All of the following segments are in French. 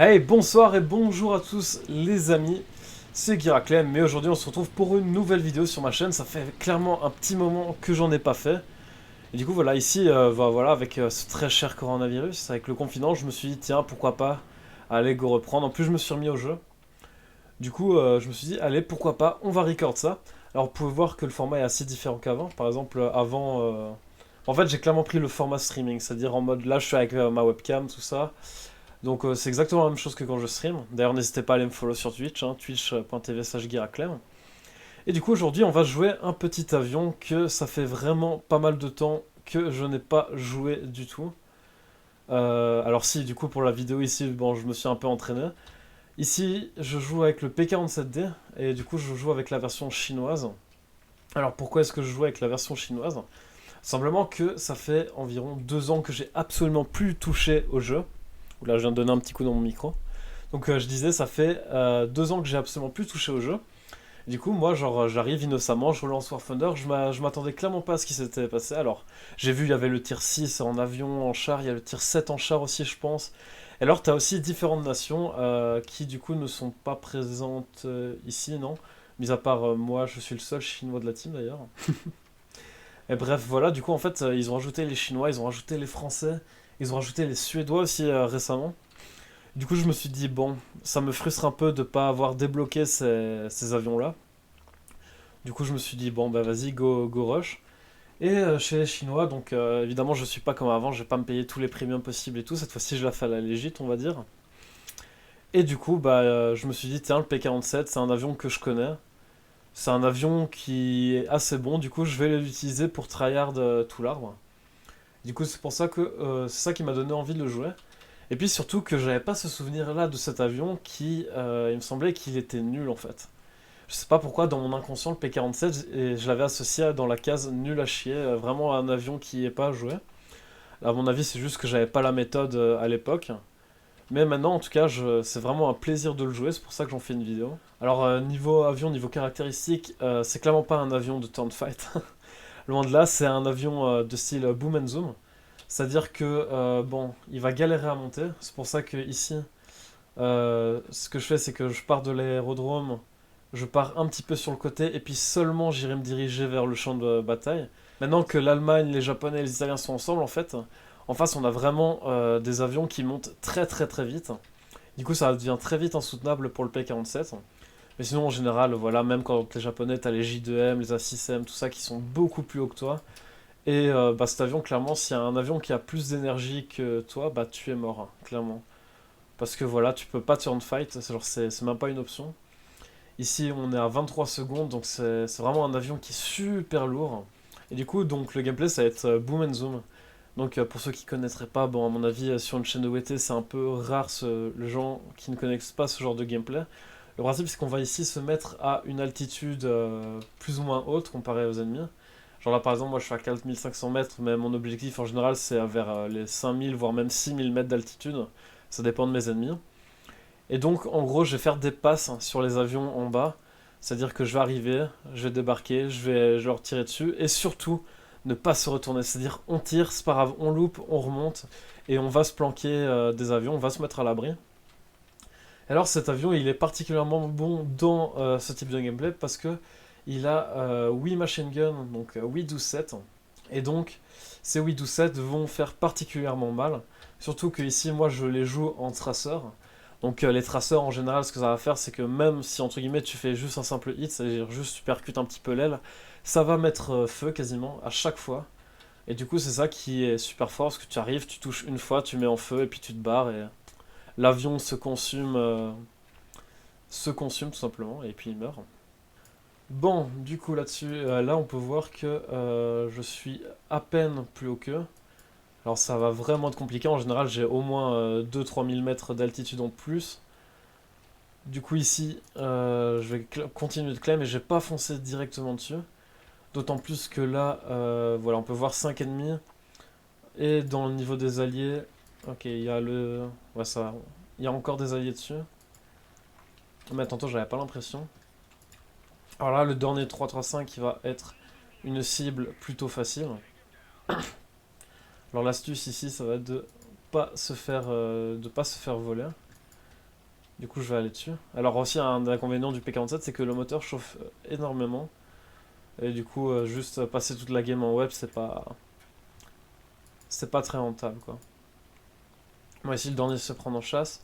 Hey, bonsoir et bonjour à tous les amis, c'est Giraclem, mais aujourd'hui on se retrouve pour une nouvelle vidéo sur ma chaîne. Ça fait clairement un petit moment que j'en ai pas fait. Et du coup voilà, ici, voilà, avec ce très cher coronavirus, avec le confinement, je me suis dit tiens, pourquoi pas aller go reprendre. En plus je me suis remis au jeu. Du coup je me suis dit allez, pourquoi pas, on va record ça. Alors vous pouvez voir que le format est assez différent qu'avant. Par exemple avant... En fait j'ai clairement pris le format streaming, c'est-à-dire en mode là je suis avec ma webcam, tout ça. Donc c'est exactement la même chose que quand je stream. D'ailleurs n'hésitez pas à aller me follow sur Twitch, hein, twitch.tv/giraclem. Et du coup aujourd'hui on va jouer un petit avion que ça fait vraiment pas mal de temps que je n'ai pas joué du tout. Alors si du coup pour la vidéo ici, bon je me suis un peu entraîné. Ici je joue avec le P47D et du coup je joue avec la version chinoise. Alors pourquoi est-ce que je joue avec la version chinoise? Simplement que ça fait environ 2 ans que j'ai absolument plus touché au jeu. Là je viens de donner un petit coup dans mon micro. Donc je disais, ça fait 2 ans que j'ai absolument plus touché au jeu. Du coup, moi, genre, j'arrive innocemment, je relance War Thunder, je m'attendais clairement pas à ce qui s'était passé. Alors, j'ai vu, il y avait le tir 6 en avion, en char, il y a le tir 7 en char aussi, je pense. Et alors, t'as aussi différentes nations qui, du coup, ne sont pas présentes ici, non? Mis à part moi, je suis le seul chinois de la team d'ailleurs. Et bref, voilà, du coup, en fait, ils ont rajouté les Chinois, ils ont rajouté les Français, ils ont rajouté les Suédois aussi récemment. Du coup, je me suis dit, bon, ça me frustre un peu de pas avoir débloqué ces avions-là. Du coup, je me suis dit, bon, bah vas-y, go rush. Et chez les Chinois, donc évidemment, je suis pas comme avant, je vais pas me payer tous les premiums possibles et tout. Cette fois-ci, je la fais à la légite, on va dire. Et du coup, bah, je me suis dit, tiens, le P-47, c'est un avion que je connais. C'est un avion qui est assez bon, du coup, je vais l'utiliser pour tryhard tout l'arbre. Du coup, c'est pour ça que c'est ça qui m'a donné envie de le jouer. Et puis surtout que j'avais pas ce souvenir-là de cet avion qui, il me semblait qu'il était nul en fait. Je sais pas pourquoi dans mon inconscient le P-47 et je l'avais associé dans la case nul à chier, vraiment un avion qui est pas à jouer. À mon avis c'est juste que j'avais pas la méthode à l'époque. Mais maintenant en tout cas c'est vraiment un plaisir de le jouer, c'est pour ça que j'en fais une vidéo. Alors niveau avion, niveau caractéristique, c'est clairement pas un avion de turn fight. Loin de là, c'est un avion de style boom and zoom. C'est-à-dire que, bon, il va galérer à monter. C'est pour ça que ici, ce que je fais, c'est que je pars de l'aérodrome, je pars un petit peu sur le côté, et puis seulement j'irai me diriger vers le champ de bataille. Maintenant que l'Allemagne, les Japonais et les Italiens sont ensemble, en fait, en face, on a vraiment des avions qui montent très très très vite. Du coup, ça devient très vite insoutenable pour le P-47. Mais sinon, en général, voilà, même quand les Japonais, t'as les J-2M, les A-6M, tout ça, qui sont beaucoup plus haut que toi. Et bah, cet avion, clairement, s'il y a un avion qui a plus d'énergie que toi, bah tu es mort, hein, clairement. Parce que voilà, tu peux pas turn fight, c'est même pas une option. Ici, on est à 23 secondes, donc c'est vraiment un avion qui est super lourd. Et du coup, donc le gameplay, ça va être boom and zoom. Donc pour ceux qui connaîtraient pas, bon, à mon avis, sur une chaîne de WT, c'est un peu rare les gens qui ne connaissent pas ce genre de gameplay. Le principe, c'est qu'on va ici se mettre à une altitude plus ou moins haute comparée aux ennemis. Genre là, par exemple, moi je suis à 4500 mètres, mais mon objectif en général, c'est vers les 5000, voire même 6000 mètres d'altitude. Ça dépend de mes ennemis. Et donc, en gros, je vais faire des passes sur les avions en bas. C'est-à-dire que je vais arriver, je vais débarquer, je vais leur tirer dessus. Et surtout, ne pas se retourner. C'est-à-dire, on tire, c'est pas grave, on loupe, on remonte. Et on va se planquer des avions, on va se mettre à l'abri. Alors cet avion, il est particulièrement bon dans ce type de gameplay parce que il a 8 machine guns, donc 8 12-7. Et donc, ces 8 12-7 vont faire particulièrement mal. Surtout que ici, moi, je les joue en traceur. Donc les traceurs, en général, ce que ça va faire, c'est que même si, entre guillemets, tu fais juste un simple hit, c'est-à-dire juste tu percutes un petit peu l'aile, ça va mettre feu quasiment à chaque fois. Et du coup, c'est ça qui est super fort, parce que tu arrives, tu touches une fois, tu mets en feu, et puis tu te barres, et l'avion se consume tout simplement et puis il meurt. Bon, du coup là-dessus, là on peut voir que je suis à peine plus haut qu'eux. Alors ça va vraiment être compliqué, en général j'ai au moins 2-3 000 mètres d'altitude en plus. Du coup ici, je vais continuer de claim et je vais pas foncer directement dessus. D'autant plus que là, voilà, on peut voir 5 ennemis. Et dans le niveau des alliés, ok, il y a le... Ouais, ça... Il y a encore des alliés dessus. Mais tantôt j'avais pas l'impression. Alors là, le dernier 3-3-5 qui va être une cible plutôt facile. Alors l'astuce ici, ça va être de pas se faire voler. Du coup, je vais aller dessus. Alors aussi, un inconvénient du P47, c'est que le moteur chauffe énormément. Et du coup, juste passer toute la game en web, c'est pas très rentable, quoi. Moi, ici, le dernier se prend en chasse.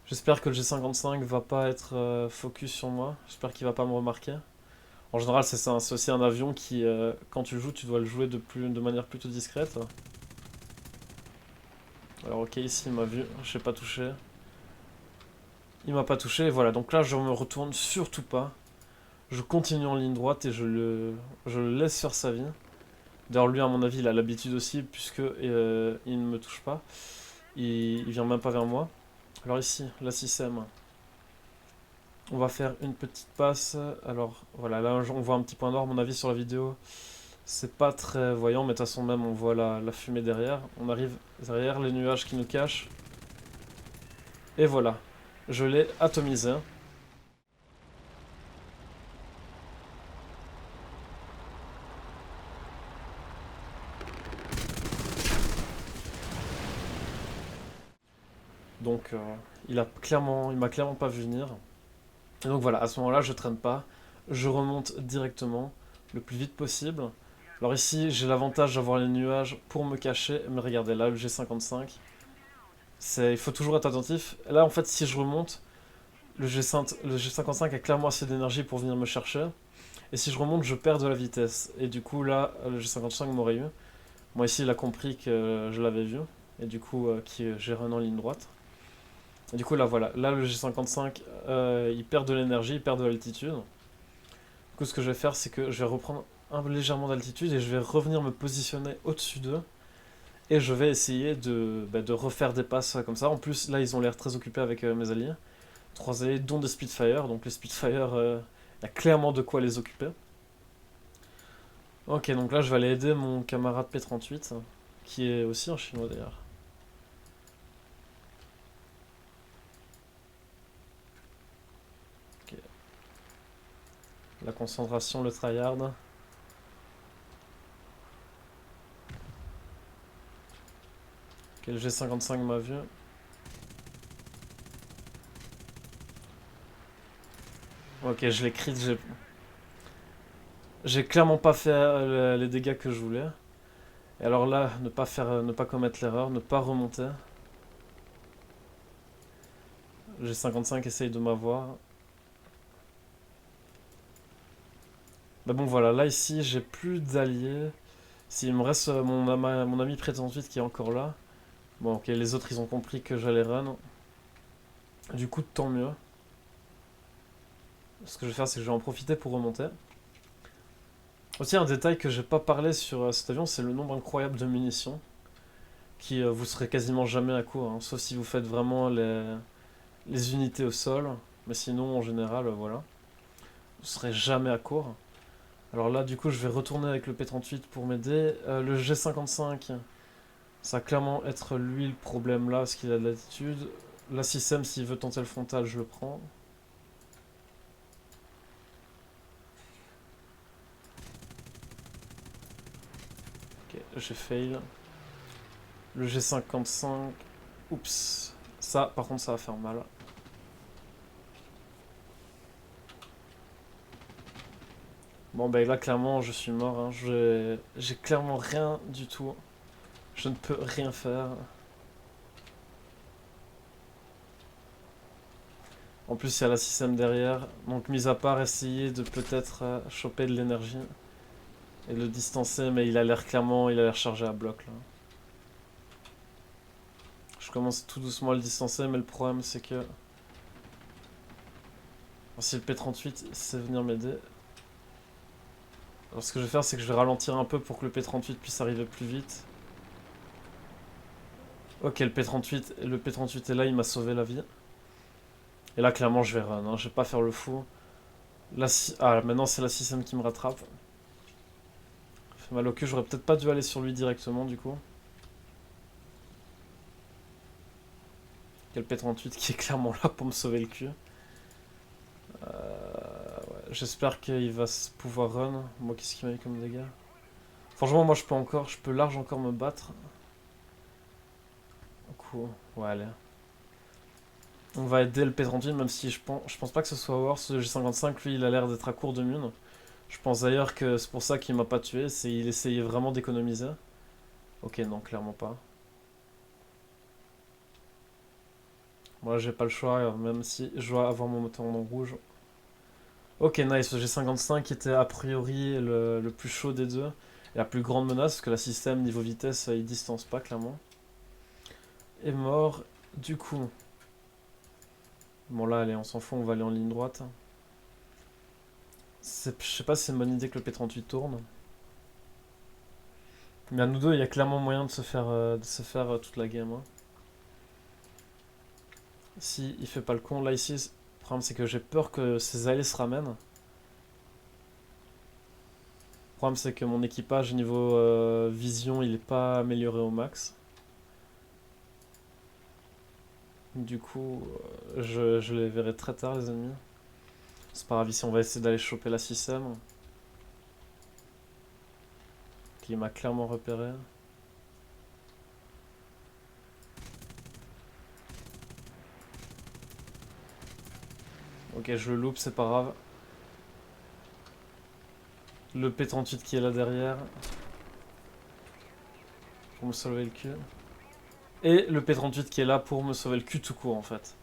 J'espère que le G55 va pas être focus sur moi. J'espère qu'il va pas me remarquer. En général, c'est ça, hein, c'est aussi un avion qui, quand tu joues, tu dois le jouer de manière plutôt discrète. Alors ok, ici il m'a vu, je sais pas touché. Il m'a pas touché, et voilà. Donc là, je me retourne surtout pas. Je continue en ligne droite et je le laisse faire sa vie. D'ailleurs, lui, à mon avis, il a l'habitude aussi, puisque il ne me touche pas. Il vient même pas vers moi. Alors ici, la 6ème. On va faire une petite passe. Alors voilà, là on voit un petit point noir, à mon avis, sur la vidéo. C'est pas très voyant, mais de toute façon, même on voit la fumée derrière. On arrive derrière les nuages qui nous cachent. Et voilà, je l'ai atomisé. Donc il m'a clairement pas vu venir. Et donc voilà, à ce moment-là, je traîne pas. Je remonte directement, le plus vite possible. Alors ici, j'ai l'avantage d'avoir les nuages pour me cacher. Mais regardez, là, le G55. Il faut toujours être attentif. Là, en fait, si je remonte, le G55 a clairement assez d'énergie pour venir me chercher. Et si je remonte, je perds de la vitesse. Et du coup, là, le G55 m'aurait eu. Moi, ici, il a compris que je l'avais vu. Et du coup, j'ai run en ligne droite. Et du coup, là, voilà. Là, le G55, il perd de l'énergie, il perd de l'altitude. Du coup, ce que je vais faire, c'est que je vais reprendre légèrement d'altitude et je vais revenir me positionner au-dessus d'eux. Et je vais essayer de refaire des passes comme ça. En plus, là, ils ont l'air très occupés avec mes alliés. 3 alliés, dont des Spitfire. Donc les Spitfire, il y a clairement de quoi les occuper. Ok, donc là, je vais aller aider mon camarade P38, qui est aussi un chinois d'ailleurs. Ok. La concentration, le tryhard. Ok, le G55 m'a vu. Ok, je l'ai crit, j'ai clairement pas fait les dégâts que je voulais. Et alors là, ne pas commettre l'erreur, ne pas remonter. Le G55 essaye de m'avoir. Bah bon voilà, là ici j'ai plus d'alliés. S'il me reste mon ami Pré-38 qui est encore là. Bon ok, les autres ils ont compris que j'allais run. Du coup tant mieux. Ce que je vais faire c'est que je vais en profiter pour remonter. Aussi un détail que j'ai pas parlé sur cet avion, c'est le nombre incroyable de munitions. Qui vous serez quasiment jamais à court, hein, sauf si vous faites vraiment les unités au sol. Mais sinon en général voilà. Vous serez jamais à court. Alors là du coup je vais retourner avec le P38 pour m'aider. Le G55, ça va clairement être lui le problème là, parce qu'il a de l'attitude. La 6ème, s'il veut tenter le frontal, je le prends. Ok, j'ai fail. Le G55. Oups. Ça, par contre, ça va faire mal. Bon, ben là, clairement, je suis mort. Hein. J'ai clairement rien du tout. Je ne peux rien faire. En plus, il y a la 6ème derrière. Donc, mis à part essayer de peut-être choper de l'énergie et le distancer, mais il a l'air chargé à bloc là. Je commence tout doucement à le distancer, mais le problème c'est que si le P38 sait venir m'aider, alors ce que je vais faire c'est que je vais ralentir un peu pour que le P38 puisse arriver plus vite. Ok, le P38 est là, il m'a sauvé la vie. Et là clairement je vais run, hein, je vais pas faire le fou. Ah, maintenant c'est la 6ème qui me rattrape. Ça fait mal au cul, j'aurais peut-être pas dû aller sur lui directement du coup. Il y a le P38 qui est clairement là pour me sauver le cul. Ouais, j'espère qu'il va pouvoir run. Moi, qu'est-ce qu'il m'a mis comme dégâts? Franchement, moi, je peux large encore me battre. Cool. Ouais, allez. On va aider le P38, même si je pense pas que ce soit worse. Le G55, lui, il a l'air d'être à court de mine. Je pense d'ailleurs que c'est pour ça qu'il m'a pas tué, c'est il essayait vraiment d'économiser. Ok, non, clairement pas. Moi, j'ai pas le choix, même si je dois avoir mon moteur en rouge. Ok, nice, le G55 était a priori le plus chaud des deux. Et la plus grande menace, parce que la système niveau vitesse, il distance pas, clairement. Est mort, du coup. Bon là, allez, on s'en fout, on va aller en ligne droite. Je sais pas si c'est une bonne idée que le P38 tourne. Mais à nous deux, il y a clairement moyen de se faire toute la game. Hein. Si il fait pas le con, là ici, le problème c'est que j'ai peur que ses alliés se ramènent. Le problème c'est que mon équipage niveau vision, il est pas amélioré au max. Du coup, je les verrai très tard les ennemis. C'est pas grave, ici on va essayer d'aller choper la 6ème. Qui m'a clairement repéré. Ok, je le loupe, c'est pas grave. Le P38 qui est là derrière. Pour me sauver le cul. Et le P38 qui est là pour me sauver le cul tout court en fait.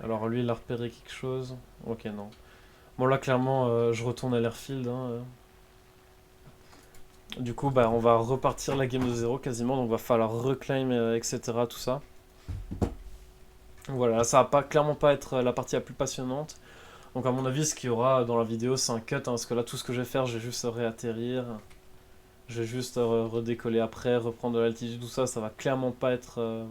Alors lui il a repéré quelque chose. Ok, non. Bon là clairement je retourne à l'airfield. Hein. Du coup bah on va repartir la game de 0 quasiment. Donc va falloir reclaim etc. tout ça. Voilà, ça va pas, clairement pas être la partie la plus passionnante. Donc à mon avis ce qu'il y aura dans la vidéo c'est un cut. Hein, parce que là tout ce que je vais faire je vais juste réatterrir. Je vais juste redécoller après, reprendre de l'altitude, tout ça. Ça va clairement pas être...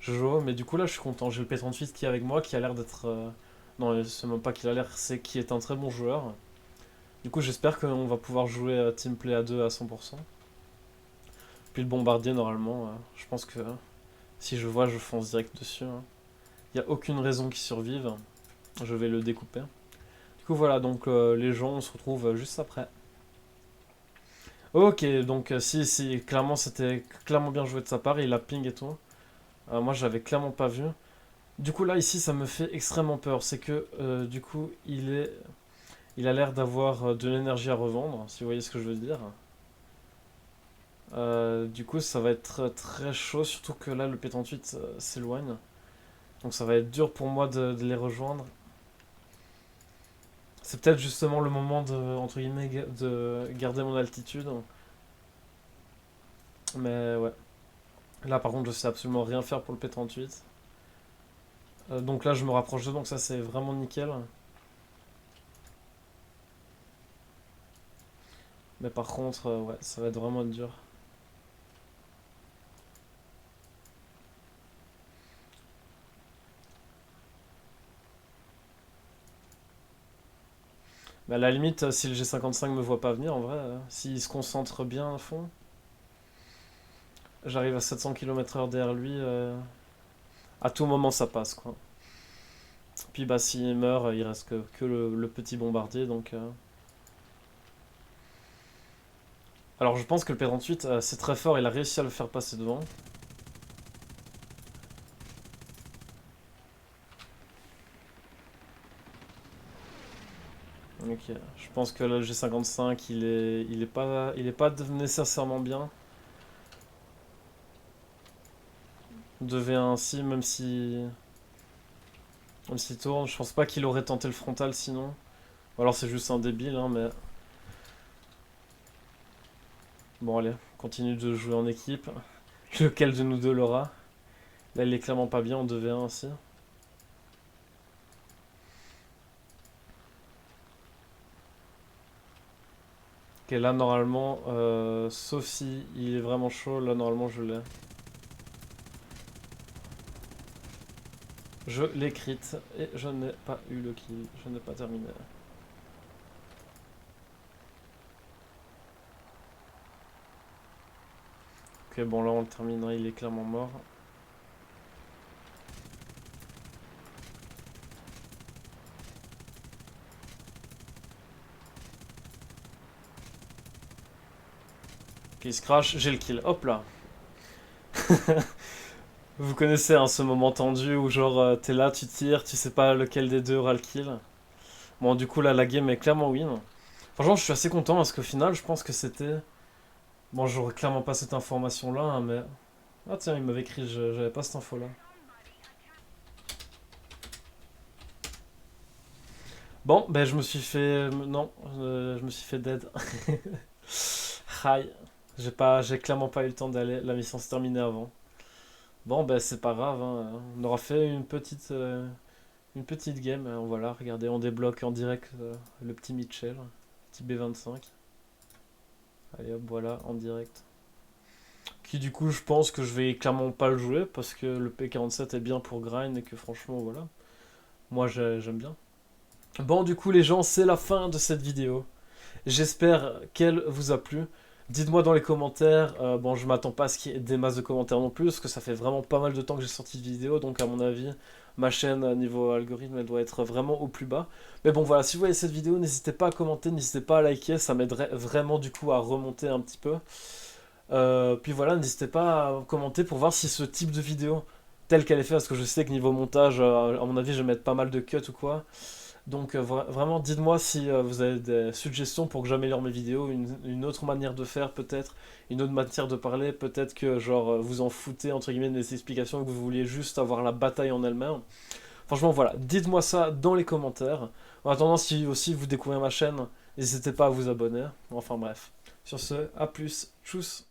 Jojo, mais du coup là je suis content, j'ai le P38 qui est avec moi, qui a l'air d'être... Non, c'est même pas qu'il a l'air, c'est qui est un très bon joueur. Du coup j'espère qu'on va pouvoir jouer teamplay à 2 à 100%. Puis le bombardier normalement, je pense que si je vois je fonce direct dessus. Il n'y a aucune raison qu'il survive, je vais le découper. Du coup voilà, donc les gens on se retrouve juste après. Ok, donc si, clairement c'était clairement bien joué de sa part, il a ping et tout. Moi j'avais clairement pas vu. Du coup là ici ça me fait extrêmement peur, c'est que du coup il a l'air d'avoir de l'énergie à revendre, si vous voyez ce que je veux dire. Du coup ça va être très chaud, surtout que là le P38 s'éloigne. Donc ça va être dur pour moi de les rejoindre. C'est peut-être justement le moment de, entre guillemets, de garder mon altitude. Mais ouais. Là par contre je sais absolument rien faire pour le P38. Donc là je me rapproche d'eux, donc ça c'est vraiment nickel. Mais par contre, ouais, ça va être vraiment dur. Mais à la limite, si le G55 me voit pas venir, en vrai, s'il se concentre bien à fond, j'arrive à 700 km/h derrière lui, à tout moment ça passe, quoi. Puis bah s'il meurt, il reste que le petit bombardier, donc... Alors je pense que le P38, c'est très fort, il a réussi à le faire passer devant. Ok, je pense que là, le G55, il est pas nécessairement bien. 2v1 ainsi, même s'il tourne, je pense pas qu'il aurait tenté le frontal sinon. Ou alors c'est juste un débile, hein, mais... Bon allez, continue de jouer en équipe. Lequel de nous deux l'aura? Là il est clairement pas bien en 2v1 aussi. Ok, là normalement, sauf si il est vraiment chaud, là normalement je l'ai. Je l'ai crit et je n'ai pas eu le kill, je n'ai pas terminé. Ok, bon là on le terminera, il est clairement mort. Ok, il se crash, j'ai le kill, hop là. Vous connaissez hein, ce moment tendu où genre t'es là, tu tires, tu sais pas lequel des deux aura le kill. Bon, du coup là, la game est clairement win. Franchement, je suis assez content parce qu'au final, je pense que c'était... Bon, j'aurais clairement pas cette information-là, hein, mais... Ah tiens, il m'avait écrit, j'avais pas cette info-là. Bon, ben je me suis fait... Non, je me suis fait dead. Aïe. J'ai clairement pas eu le temps d'aller. La mission s'est terminée avant. Bon, ben c'est pas grave, hein. On aura fait une petite game. Hein, voilà, regardez, on débloque en direct le petit Mitchell. Petit B25. Allez hop, voilà, en direct. Qui du coup, je pense que je vais clairement pas le jouer parce que le P47 est bien pour grind et que franchement, voilà. Moi, j'aime bien. Bon, du coup, les gens, c'est la fin de cette vidéo. J'espère qu'elle vous a plu. Dites-moi dans les commentaires, bon je m'attends pas à ce qu'il y ait des masses de commentaires non plus, parce que ça fait vraiment pas mal de temps que j'ai sorti de vidéo, donc à mon avis, ma chaîne niveau algorithme, elle doit être vraiment au plus bas. Mais bon voilà, si vous voyez cette vidéo, n'hésitez pas à commenter, n'hésitez pas à liker, ça m'aiderait vraiment du coup à remonter un petit peu. Puis voilà, n'hésitez pas à commenter pour voir si ce type de vidéo, telle qu'elle est faite, parce que je sais que niveau montage, à mon avis, je vais mettre pas mal de cuts ou quoi. Donc vraiment, dites-moi si vous avez des suggestions pour que j'améliore mes vidéos, une autre manière de faire peut-être, une autre manière de parler, peut-être que genre vous en foutez entre guillemets de mes explications, que vous vouliez juste avoir la bataille en elle-même. Franchement voilà, dites-moi ça dans les commentaires. En attendant, si aussi vous découvrez ma chaîne, n'hésitez pas à vous abonner. Enfin bref. Sur ce, à plus, tchuss.